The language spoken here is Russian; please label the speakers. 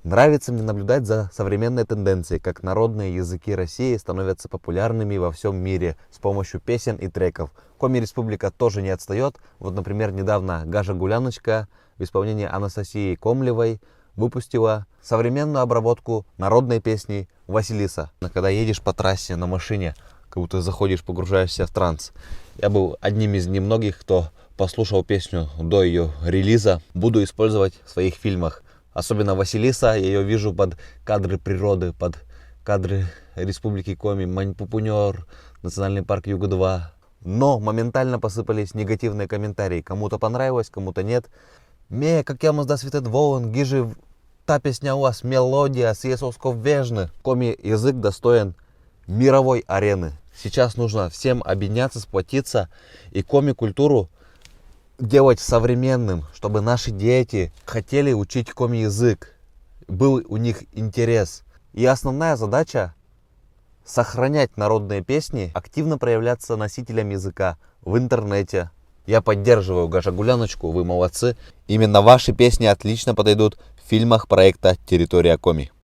Speaker 1: Нравится мне наблюдать за современной тенденцией, как народные языки России становятся популярными во всем мире с помощью песен и треков. Коми Республика тоже не отстает. Вот, например, недавно Гажа Гуляночка в исполнении Анастасии Комлевой выпустила современную обработку народной песни «Василиса». Когда едешь по трассе на машине, как будто заходишь, погружаешься в транс. Я был одним из немногих, кто послушал песню до ее релиза. Буду использовать в своих фильмах. Особенно Василиса, я ее вижу под кадры природы, под кадры Республики Коми, Маньпупунер, Национальный парк Юга-2. Но моментально посыпались негативные комментарии. Кому-то понравилось, кому-то нет. Как я мазда світить вон, гижи, та песня у вас мелодия, съесовсков вежны. Коми язык достоин мировой арены. Сейчас нужно всем объединяться, сплотиться и коми-культуру делать современным, чтобы наши дети хотели учить коми-язык, был у них интерес. И основная задача — сохранять народные песни, активно проявляться носителям языка в интернете. Я поддерживаю Гажа Гуляночку, вы молодцы. Именно ваши песни отлично подойдут в фильмах проекта «Территория Коми».